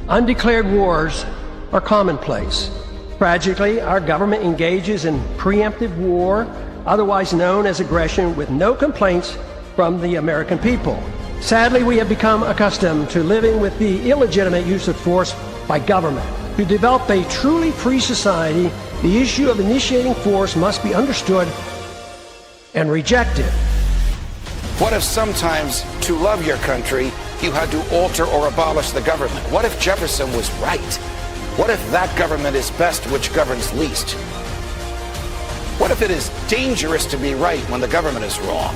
Undeclared wars are commonplace. Tragically, our government engages in preemptive war, otherwise known as aggression, with no complaints from the American people. Sadly, we have become accustomed to living with the illegitimate use of force by government. To develop a truly free society, the issue of initiating force must be understood and rejected. What if sometimes, to love your country, you had to alter or abolish the government? What if Jefferson was right? What if that government is best which governs least? What if it is dangerous to be right when the government is wrong?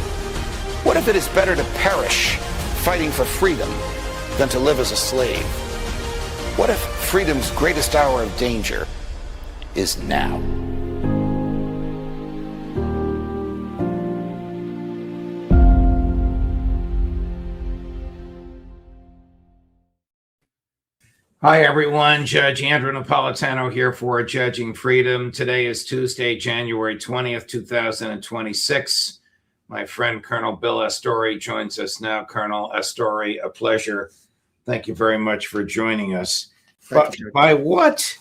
What if it is better to perish fighting for freedom than to live as a slave? What if freedom's greatest hour of danger is now? Hi, everyone. Judge Andrew Napolitano here for Judging Freedom. Today is Tuesday, January 20th, 2026. My friend Colonel Bill Astore joins us now. Colonel Astore, a pleasure. Thank you very much for joining us. But by what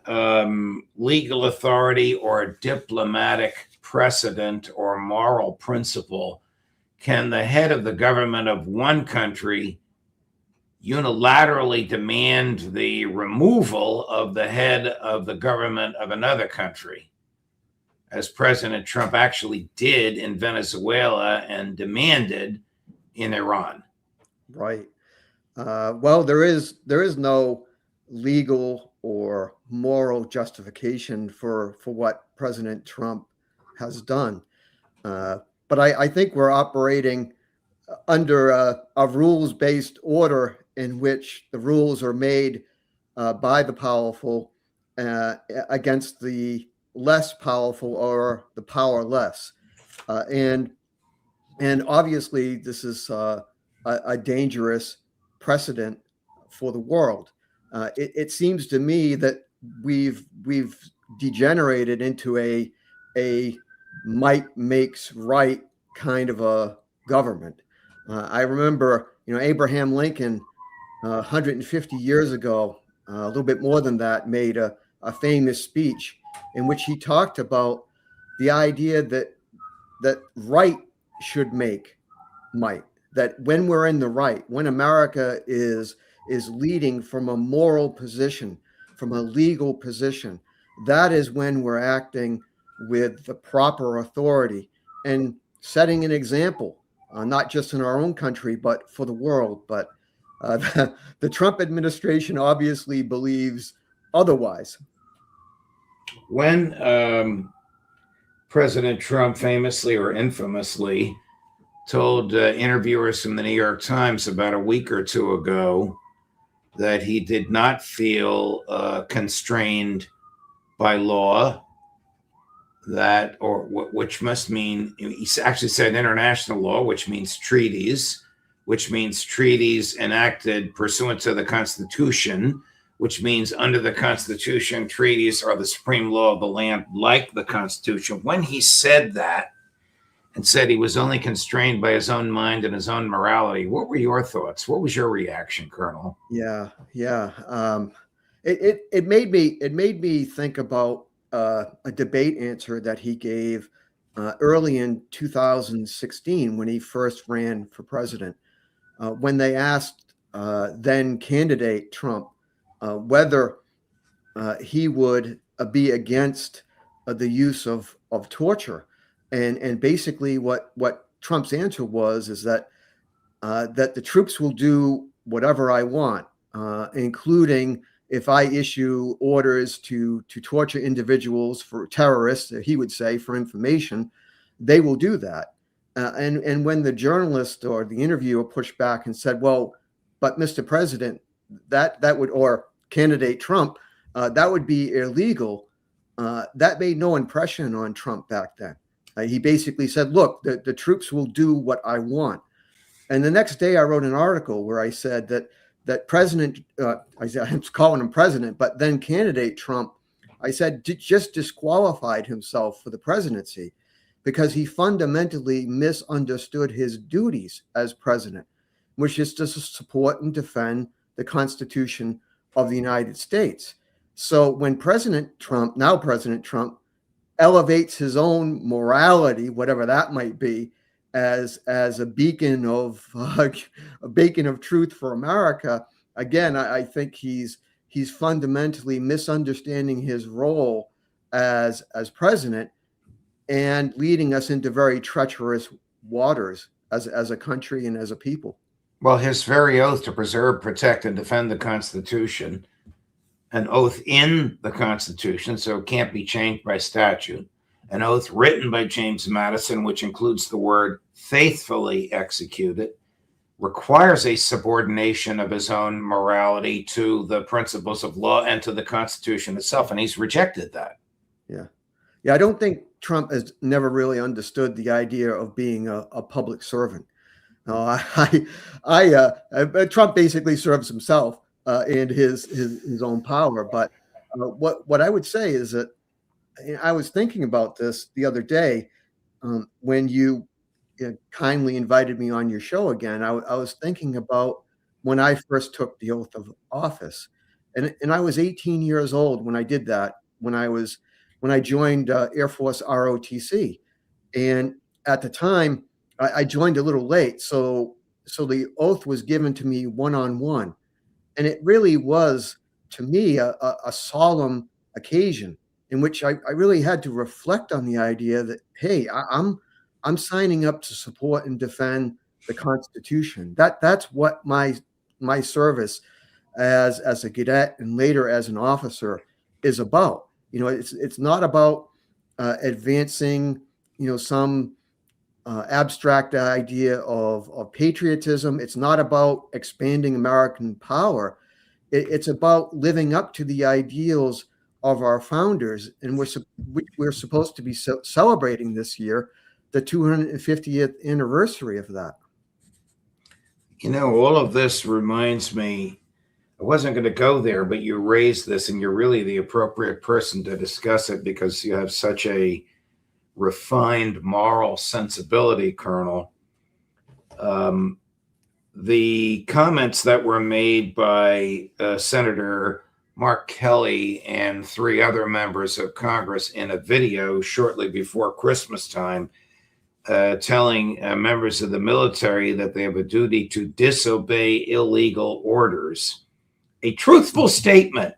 legal authority or diplomatic precedent or moral principle can the head of the government of one country unilaterally demand the removal of the head of the government of another country, as President Trump actually did in Venezuela and demanded in Iran? Right. Well, there is no legal or moral justification for what President Trump has done. But I think we're operating under a rules-based order in which the rules are made by the powerful against the less powerful or the powerless. And obviously, this is a dangerous precedent for the world. It seems to me that we've degenerated into a might makes right kind of a government. I remember, Abraham Lincoln, 150 years ago, a little bit more than that, made a famous speech in which he talked about the idea that right should make might. That when we're in the right, when America is leading from a moral position, from a legal position, that is when we're acting with the proper authority and setting an example, not just in our own country, but for the world. But the Trump administration obviously believes otherwise. When President Trump famously or infamously told interviewers from the New York Times about a week or two ago that he did not feel constrained by law, which must mean, he actually said international law, which means treaties enacted pursuant to the Constitution, which means under the Constitution, treaties are the supreme law of the land, like the Constitution. When he said that and said he was only constrained by his own mind and his own morality, what were your thoughts? What was your reaction, Colonel? Yeah. It made me think about a debate answer that he gave early in 2016 when he first ran for president. When they asked then candidate Trump whether he would be against the use of torture, and basically what Trump's answer is that the troops will do whatever I want, including if I issue orders to torture individuals for terrorists, he would say, for information, they will do that. And when the journalist or the interviewer pushed back and said, well, but Mr. President, that would, or candidate Trump, that would be illegal. That made no impression on Trump back then. He basically said, look, the troops will do what I want. And the next day I wrote an article where I said that President, I'm calling him president, but then candidate Trump, I said, just disqualified himself for the presidency because he fundamentally misunderstood his duties as president, which is to support and defend the Constitution of the United States. So when now President Trump, elevates his own morality, whatever that might be, as a beacon of truth for America, again, I think he's fundamentally misunderstanding his role as president and leading us into very treacherous waters as a country and as a people. Well, his very oath to preserve, protect, and defend the Constitution, an oath in the Constitution, so it can't be changed by statute, an oath written by James Madison, which includes the word faithfully executed, requires a subordination of his own morality to the principles of law and to the Constitution itself, and he's rejected that. Yeah, I don't think Trump has never really understood the idea of being a public servant. Trump basically serves himself and his own power. But what I would say is that I was thinking about this the other day when you kindly invited me on your show again. I was thinking about when I first took the oath of office, and I was 18 years old when I did that. When I joined Air Force ROTC, and at the time I joined a little late, so the oath was given to me one-on-one, and it really was to me a solemn occasion in which I really had to reflect on the idea that, hey, I'm signing up to support and defend the Constitution. That's what my service as a cadet and later as an officer is about. It's not about advancing, some abstract idea of patriotism. It's not about expanding American power. It's about living up to the ideals of our founders, and we're supposed to be celebrating this year the 250th anniversary of that. All of this reminds me, I wasn't going to go there, but you raised this, and you're really the appropriate person to discuss it because you have such a refined moral sensibility, Colonel. The comments that were made by Senator Mark Kelly and 3 other members of Congress in a video shortly before Christmas time, telling members of the military that they have a duty to disobey illegal orders. A truthful statement,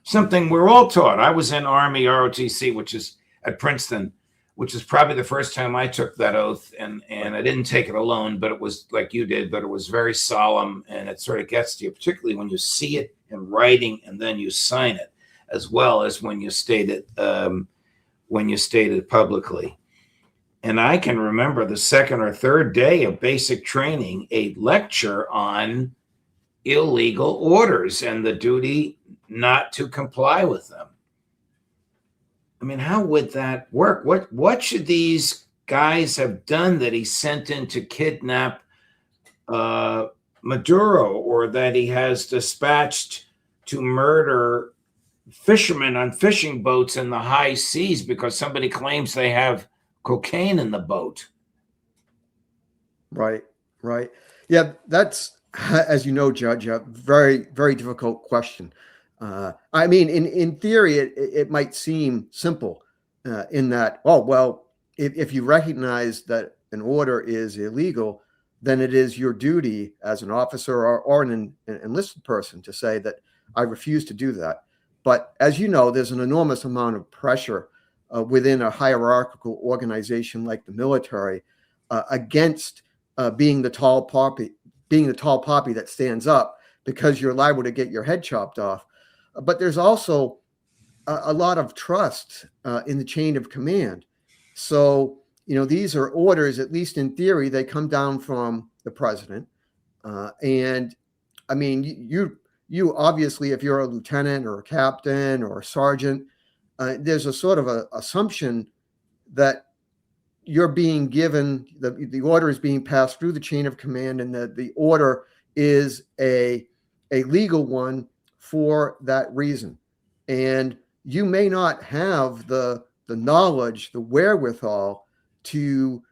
something we're all taught. I was in Army ROTC, which is at Princeton, which is probably the first time I took that oath, and I didn't take it alone, but it was like you did, but it was very solemn, and it sort of gets to you, particularly when you see it in writing and then you sign it, as well as when you state it publicly. And I can remember the second or third day of basic training, a lecture on illegal orders and the duty not to comply with them. I mean, how would that work? What should these guys have done that he sent in to kidnap Maduro, or that he has dispatched to murder fishermen on fishing boats in the high seas because somebody claims they have cocaine in the boat? Right. Yeah, that's, as you know, Judge, a very, very difficult question. I mean, in theory, it might seem simple in that, if you recognize that an order is illegal, then it is your duty as an officer or an enlisted person to say that I refuse to do that. But as you know, there's an enormous amount of pressure within a hierarchical organization like the military against being the tall poppy that stands up because you're liable to get your head chopped off. But there's also a lot of trust in the chain of command. So, these are orders, at least in theory, they come down from the president. And I mean, you obviously, if you're a lieutenant or a captain or a sergeant, there's a sort of a assumption that you're being given, the order is being passed through the chain of command, and that the order is a legal one for that reason. And you may not have the knowledge, the wherewithal to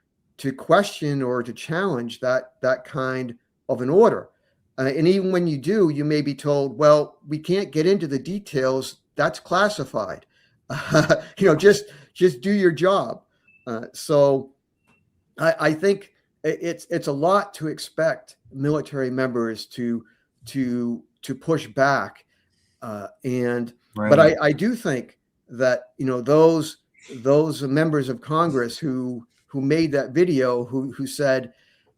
question or to challenge that kind of an order. And even when you do, you may be told, well, we can't get into the details. That's classified. Just do your job. So I think it's a lot to expect military members to push back. But Right. I do think that those members of Congress who made that video, who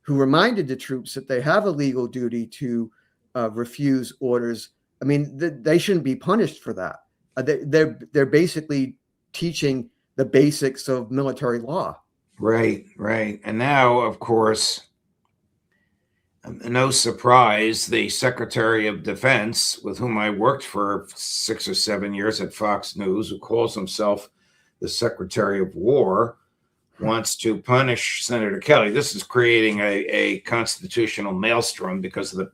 reminded the troops that they have a legal duty to refuse orders. I mean, they shouldn't be punished for that. They're basically teaching the basics of military law. Right, right. And now, of course, no surprise, the Secretary of Defense, with whom I worked for 6 or 7 years at Fox News, who calls himself the Secretary of War, wants to punish Senator Kelly. This is creating a constitutional maelstrom because of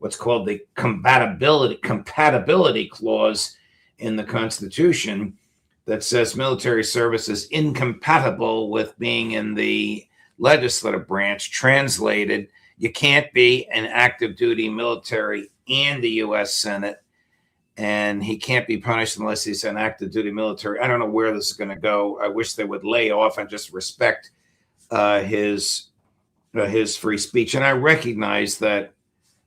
what's called the compatibility clause in the Constitution that says military service is incompatible with being in the legislative branch. Translated, you can't be an active duty military and the U.S. Senate, and he can't be punished unless he's an active duty military. I don't know where this is going to go. I wish they would lay off and just respect his free speech. And I recognize that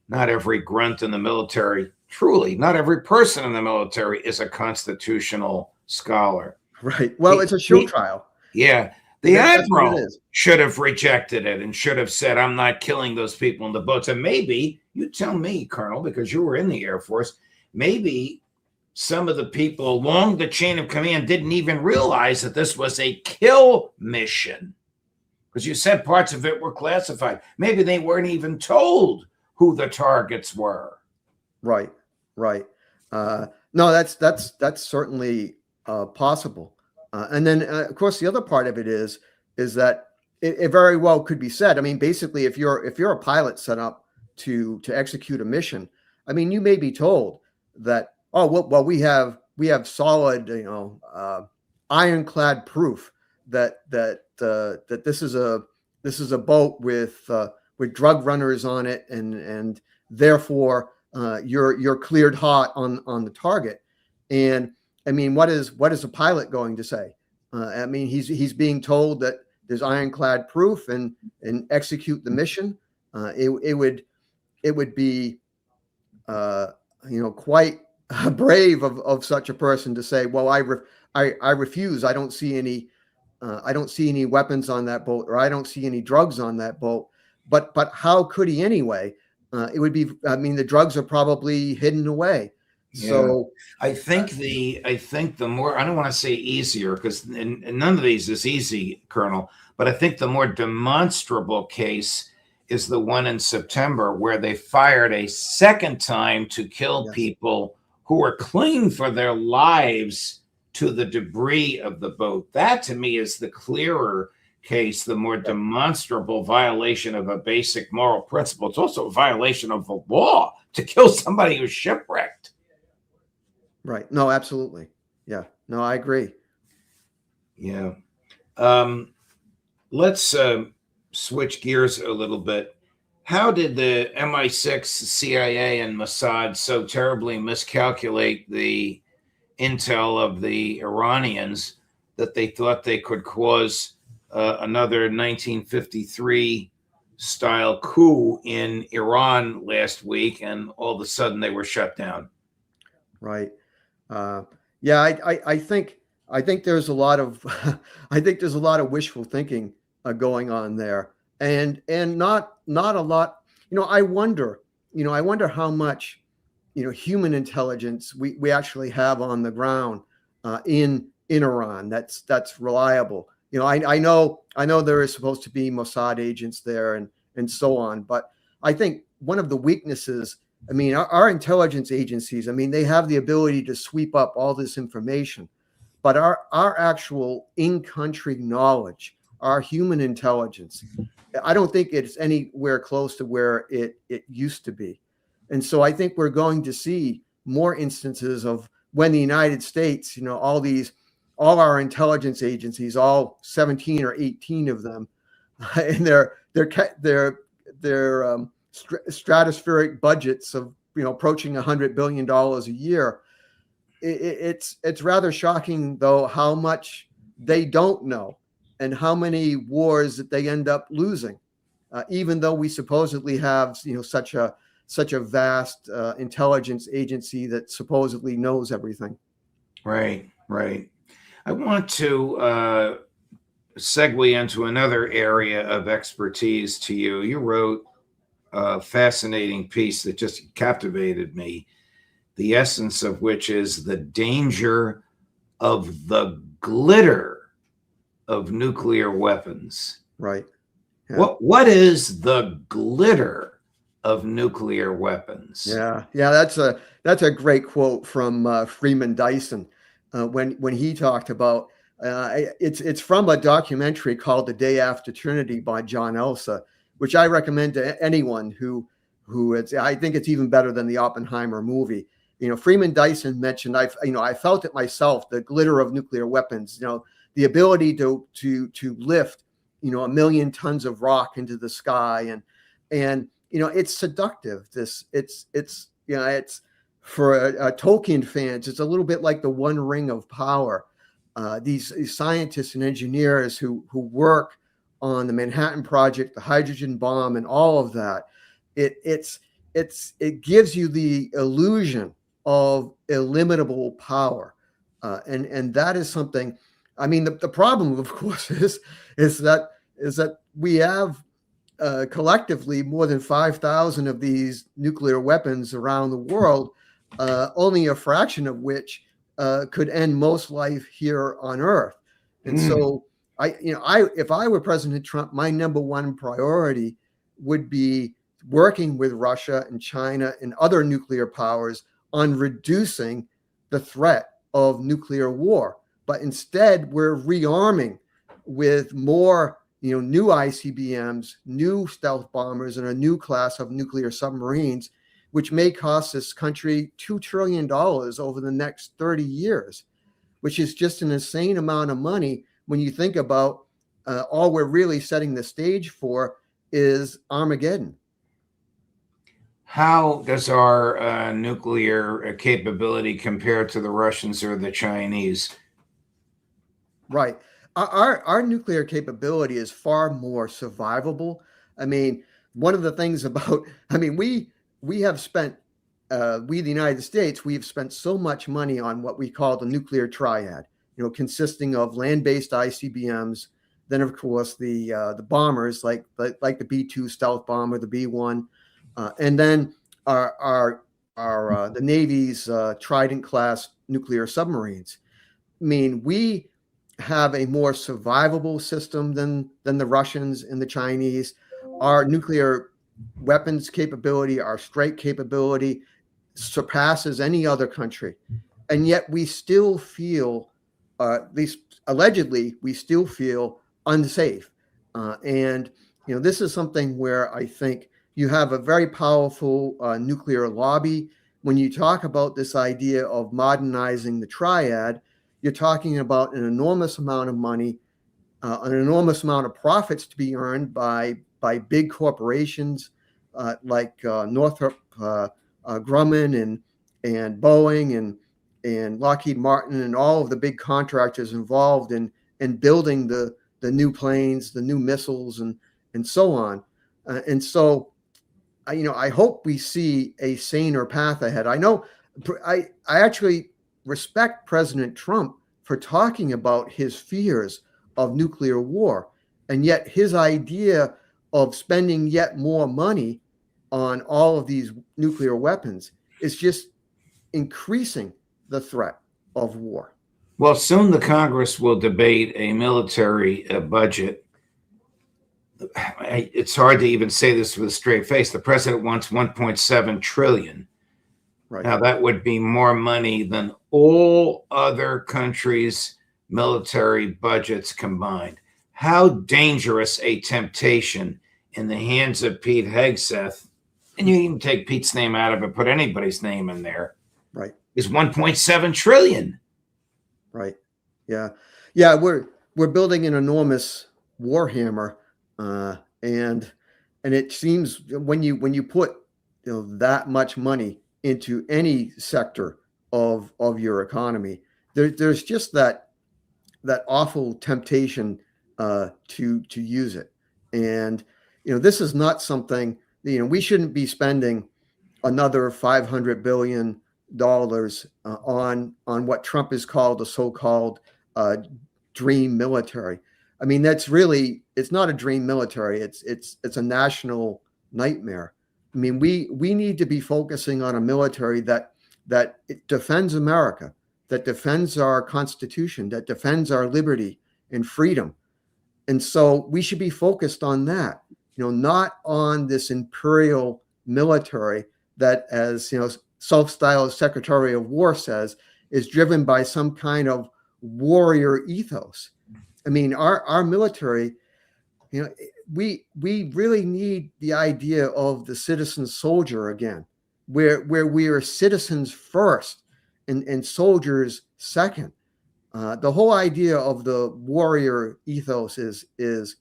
not every grunt in the military, truly, not every person in the military is a constitutional scholar. Right. Well, it's a show trial. Yeah. The admiral should have rejected it and should have said, I'm not killing those people in the boats. And maybe, you tell me, Colonel, because you were in the Air Force, maybe some of the people along the chain of command didn't even realize that this was a kill mission, because you said parts of it were classified. Maybe they weren't even told who the targets were. Right. No, that's certainly possible. And then, of course, the other part of it is that it very well could be said. I mean, basically, if you're a pilot set up to execute a mission, I mean, you may be told that, oh, well, we have solid, ironclad proof that this is a boat with drug runners on it, and therefore you're cleared hot on the target. And I mean, what is a pilot going to say? I mean, he's being told that there's ironclad proof and execute the mission. It would be quite brave of such a person to say, well, I refuse. I don't see any weapons on that boat, or I don't see any drugs on that boat. But how could he anyway? It would be, I mean, the drugs are probably hidden away. Yeah. So I think the more, I don't want to say easier, because none of these is easy, Colonel, but I think the more demonstrable case is the one in September where they fired a second time to kill people who were clinging for their lives to the debris of the boat. That to me is the clearer case, the more demonstrable violation of a basic moral principle. It's also a violation of the law to kill somebody who's shipwrecked. Right. No, absolutely. Yeah. No, I agree. Yeah. Let's switch gears a little bit. How did the MI6, CIA, and Mossad so terribly miscalculate the intel of the Iranians that they thought they could cause another 1953 style coup in Iran last week, and all of a sudden they were shut down? Right. I think there's a lot of there's a lot of wishful thinking going on there, and not a lot. I wonder how much human intelligence we actually have on the ground in Iran that's reliable. I know there is supposed to be Mossad agents there and so on, but I think one of the weaknesses, I mean, our intelligence agencies, I mean, they have the ability to sweep up all this information, but our actual in-country knowledge, our human intelligence, I don't think it's anywhere close to where it used to be. And so I think we're going to see more instances of when the United States, all our intelligence agencies, all 17 or 18 of them, and they're stratospheric budgets of approaching $100 billion a year. It's rather shocking, though, how much they don't know and how many wars that they end up losing, even though we supposedly have such a vast intelligence agency that supposedly knows everything. Right, right. I want to segue into another area of expertise to you. You wrote a fascinating piece that just captivated me, the essence of which is the danger of the glitter of nuclear weapons. Right. Yeah. What is the glitter of nuclear weapons? Yeah, that's a great quote from Freeman Dyson when he talked about it's from a documentary called The Day After Trinity by John Elsa, which I recommend to anyone who I think it's even better than the Oppenheimer movie. Freeman Dyson mentioned I felt it myself, the glitter of nuclear weapons. The ability to lift 1 million tons of rock into the sky, and it's seductive. It's for Tolkien fans, it's a little bit like the One Ring of Power. These scientists and engineers who work on the Manhattan Project, the hydrogen bomb, and all of that. It gives you the illusion of illimitable power, and that is something. I mean, the problem, of course, is that we have collectively more than 5,000 of these nuclear weapons around the world, only a fraction of which could end most life here on Earth. And so, if I were President Trump, my number one priority would be working with Russia and China and other nuclear powers on reducing the threat of nuclear war. But instead, we're rearming with more new ICBMs, new stealth bombers, and a new class of nuclear submarines, which may cost this country $2 trillion over the next 30 years, which is just an insane amount of money when you think about all we're really setting the stage for is Armageddon. How does our nuclear capability compare to the Russians or the Chinese? Right. Our nuclear capability is far more survivable. I mean, one of the things about, we have spent, the United States, we've spent so much money on what we call the nuclear triad, consisting of land-based ICBMs, then of course the bombers like the B-2 stealth bomber, the B-1, and then the Navy's Trident class nuclear submarines. I mean, we have a more survivable system than the Russians and the Chinese. Our nuclear weapons capability, our strike capability surpasses any other country. And yet we still feel, at least allegedly, we still feel unsafe. And this is something where I think you have a very powerful nuclear lobby. When you talk about this idea of modernizing the triad, you're talking about an enormous amount of money, an enormous amount of profits to be earned by big corporations like Northrop Grumman and Boeing and Lockheed Martin and all of the big contractors involved in building the new planes, the new missiles, and so on. And so, I hope we see a saner path ahead. I know I actually respect President Trump for talking about his fears of nuclear war, and yet his idea of spending yet more money on all of these nuclear weapons is just increasing the threat of war. Well, soon the Congress will debate a military budget. It's hard to even say this with a straight face. The president wants 1.7 trillion. Right. Now, that would be more money than all other countries' military budgets combined. How dangerous a temptation in the hands of Pete Hegseth, and you even take Pete's name out of it, put anybody's name in there, right, is 1.7 trillion. Right. Yeah. We're building an enormous warhammer, and And it seems when you put that much money into any sector of your economy, there's just that awful temptation to use it. And this is not something, we shouldn't be spending another $500 billion on what Trump has called the so-called dream military. I mean, it's not a dream military. It's a national nightmare. I mean, we need to be focusing on a military that defends America, that defends our Constitution, that defends our liberty and freedom. And so we should be focused on that, not on this imperial military that, as self-styled Secretary of War says, is driven by some kind of warrior ethos. I mean, our military, we really need the idea of the citizen soldier again, where we are citizens first and soldiers second. The whole idea of the warrior ethos is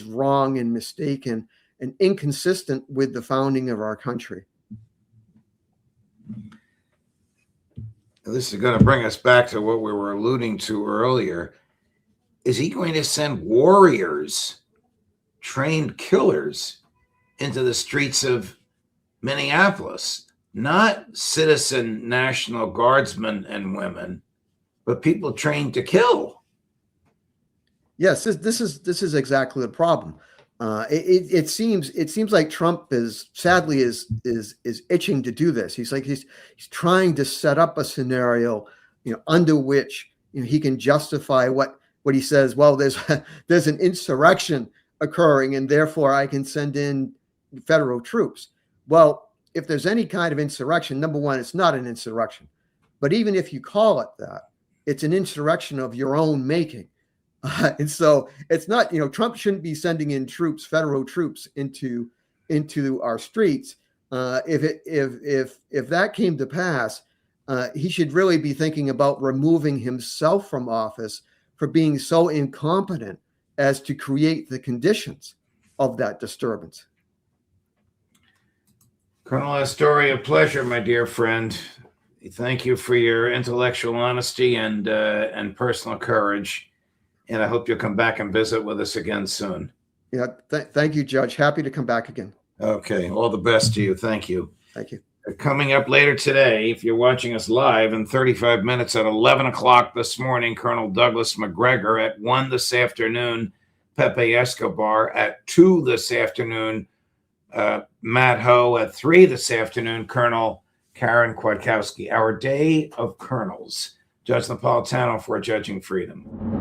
wrong and mistaken and inconsistent with the founding of our country. This is going to bring us back to what we were alluding to earlier. Is he going to send warriors, trained killers, into the streets of Minneapolis? Not citizen National Guardsmen and women, but people trained to kill. Yes, this is exactly the problem. It seems like Trump is itching to do this. He's trying to set up a scenario, under which he can justify what he says. Well, there's an insurrection occurring, and therefore I can send in federal troops. Well, if there's any kind of insurrection, number one, it's not an insurrection. But even if you call it that, it's an insurrection of your own making. And so it's not, Trump shouldn't be sending in troops, federal troops into our streets. If that came to pass, he should really be thinking about removing himself from office for being so incompetent as to create the conditions of that disturbance. Colonel Astore, a pleasure, my dear friend. Thank you for your intellectual honesty and personal courage. And I hope you'll come back and visit with us again soon. Yeah, thank you, Judge. Happy to come back again. Okay, all the best to you. Thank you. Thank you. Coming up later today, if you're watching us live in 35 minutes at 11 o'clock this morning, Colonel Douglas McGregor. At 1 this afternoon, Pepe Escobar. At 2 this afternoon, Matt Ho. At 3 this afternoon, Colonel Karen Kwiatkowski. Our day of colonels. Judge Napolitano for Judging Freedom.